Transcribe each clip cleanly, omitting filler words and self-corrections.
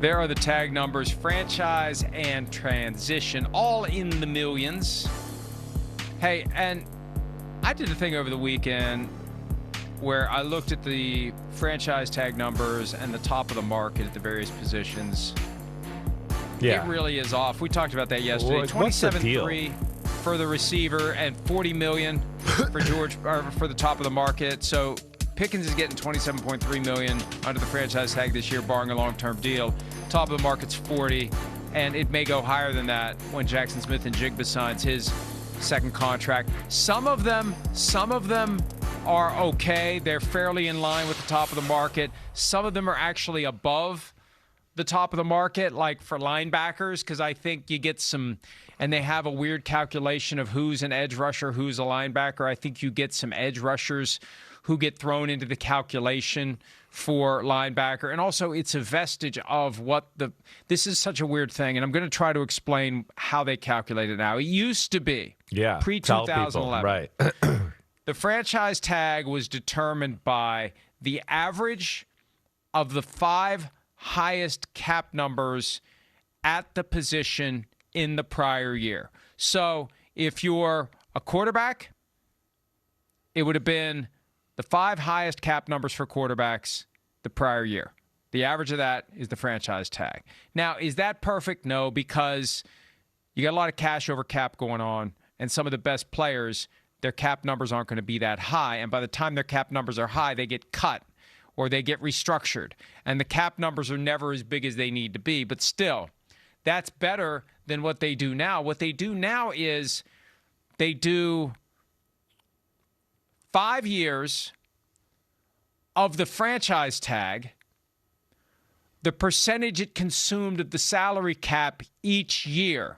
There are the tag numbers, franchise and transition, all in the millions. Hey, and I did a thing over the weekend where I looked at the franchise tag numbers and the top of the market at the various positions. Yeah. It really is off. We talked about that yesterday. What's the 27.3 for the receiver and $40 million for the top of the market. So Pickens is getting $27.3 million under the franchise tag this year, barring a long-term deal. Top of the market's 40, and it may go higher than that when Jackson Smith-Njigba signs his second contract. Some of them are okay. They're fairly in line with the top of the market. Some of them are actually above the top of the market, like for linebackers, because I think you get some, and they have a weird calculation of who's an edge rusher, who's a linebacker. I think you get some edge rushers who get thrown into the calculation for linebacker. And also it's a vestige of this is such a weird thing, and I'm going to try to explain how they calculate it now. It used to be pre-2011. Right. The franchise tag was determined by the average of the 5 highest cap numbers at the position in the prior year. So if you're a quarterback, it would have been the 5 highest cap numbers for quarterbacks the prior year. The average of that is the franchise tag. Now, is that perfect? No, because you got a lot of cash over cap going on, and some of the best players, their cap numbers aren't going to be that high. And by the time their cap numbers are high, they get cut or they get restructured. And the cap numbers are never as big as they need to be. But still, that's better than what they do now. What they do now is they do 5 years of the franchise tag, the percentage it consumed of the salary cap each year.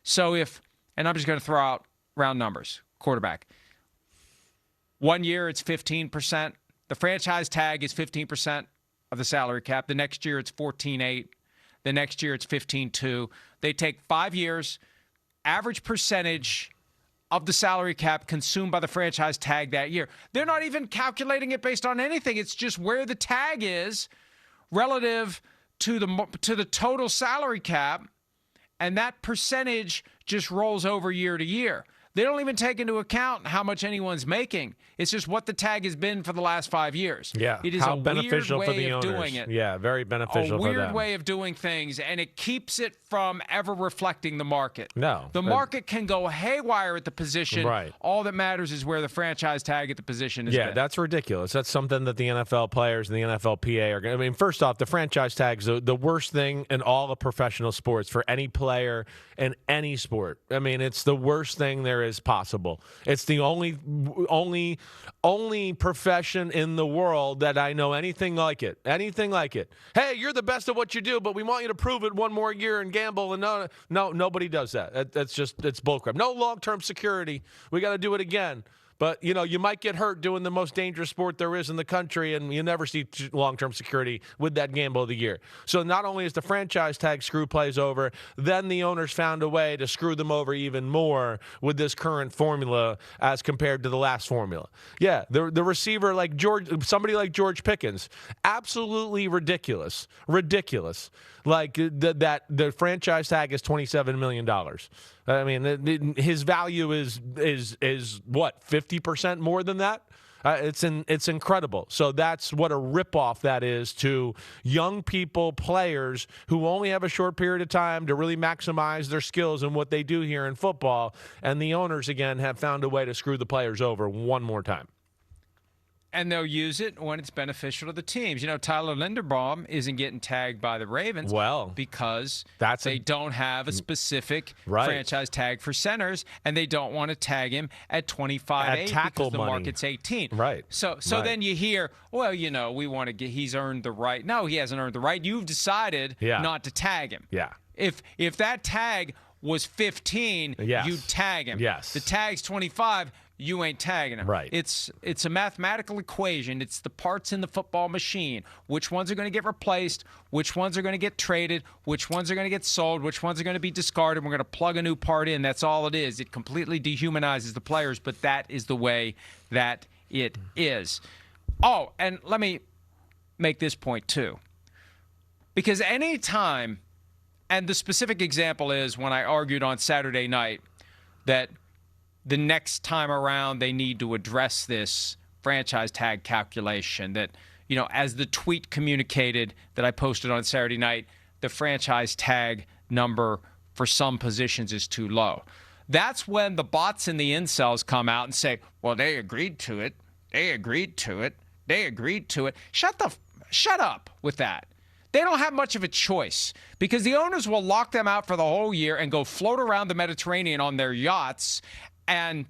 So and I'm just going to throw out round numbers. Quarterback. 1 year, it's 15%. The franchise tag is 15% of the salary cap. The next year, it's 14.8. The next year, it's 15.2. They take 5 years, average percentage of the salary cap consumed by the franchise tag that year. They're not even calculating it based on anything. It's just where the tag is relative to the total salary cap, and that percentage just rolls over year to year. They don't even take into account how much anyone's making. It's just what the tag has been for the last 5 years. Yeah, it is how a beneficial weird for way the of owners. doing it. Yeah, very beneficial for them. A weird way of doing things, and it keeps it from ever reflecting the market. No. The market can go haywire at the position. Right. All that matters is where the franchise tag at the position is. Yeah, that's ridiculous. That's something that the NFL players and the NFLPA are going to. I mean, first off, the franchise tag's the worst thing in all of professional sports for any player in any sport. I mean, it's the worst thing there is possible. It's the only profession in the world that I know anything like it. Anything like it. Hey, you're the best at what you do, but we want you to prove it one more year and gamble. And no, nobody does that. It's bullcrap. No long-term security. We got to do it again. But, you might get hurt doing the most dangerous sport there is in the country, and you never see long-term security with that gamble of the year. So not only is the franchise tag screw plays over, then the owners found a way to screw them over even more with this current formula as compared to the last formula. Yeah, the receiver like somebody like George Pickens, absolutely ridiculous. Ridiculous. Like the franchise tag is $27 million. I mean, his value is what, 50% more than that? It's incredible. So that's what a ripoff that is to young people, players who only have a short period of time to really maximize their skills and what they do here in football. And the owners, again, have found a way to screw the players over one more time. And they'll use it when it's beneficial to the teams. Tyler Linderbaum isn't getting tagged by the Ravens because they don't have a specific franchise tag for centers, and they don't want to tag him at 25.8 because the market's 18. Right. So then you hear, we want to get. He's earned the right. No, he hasn't earned the right. You've decided not to tag him. Yeah. If that tag was 15, you'd tag him. Yes. The tag's 25. You ain't tagging them. Right. It's a mathematical equation. It's the parts in the football machine. Which ones are going to get replaced? Which ones are going to get traded? Which ones are going to get sold? Which ones are going to be discarded? We're going to plug a new part in. That's all it is. It completely dehumanizes the players, but that is the way that it is. Oh, and let me make this point too. Because any time, and the specific example is when I argued on Saturday night that the next time around they need to address this franchise tag calculation, that, you know, as the tweet communicated that I posted on Saturday night, the franchise tag number for some positions is too low. That's when the bots and the incels come out and say, well, they agreed to it. They agreed to it. They agreed to it. Shut up with that. They don't have much of a choice because the owners will lock them out for the whole year and go float around the Mediterranean on their yachts and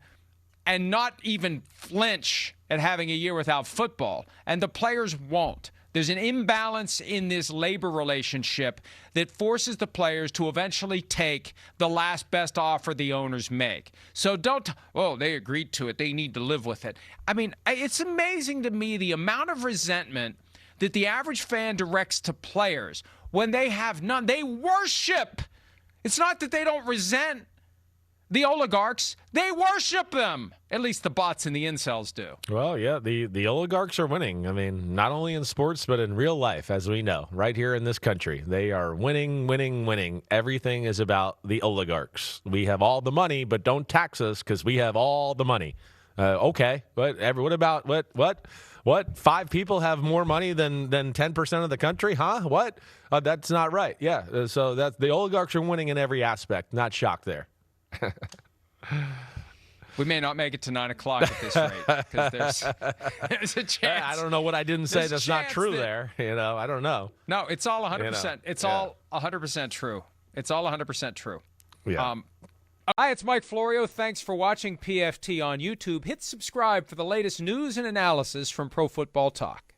not even flinch at having a year without football. And the players won't. There's an imbalance in this labor relationship that forces the players to eventually take the last best offer the owners make. So they agreed to it. They need to live with it. I mean, it's amazing to me the amount of resentment that the average fan directs to players when they have none. They worship. It's not that they don't resent the oligarchs. They worship them. At least the bots and the incels do. Well, yeah, the oligarchs are winning. I mean, not only in sports, but in real life, as we know, right here in this country. They are winning, winning, winning. Everything is about the oligarchs. We have all the money, but don't tax us because we have all the money. Okay, but what about what? 5 people have more money than 10% of the country? Huh? What? That's not right. Yeah, so that's the oligarchs are winning in every aspect. Not shocked there. We may not make it to 9 o'clock at this rate because there's a chance. I don't know what I didn't say that's not true there. You know, I don't know. No, it's all 100%. It's all 100% true. It's all 100% true. Yeah. Hi, it's Mike Florio. Thanks for watching PFT on YouTube. Hit subscribe for the latest news and analysis from Pro Football Talk.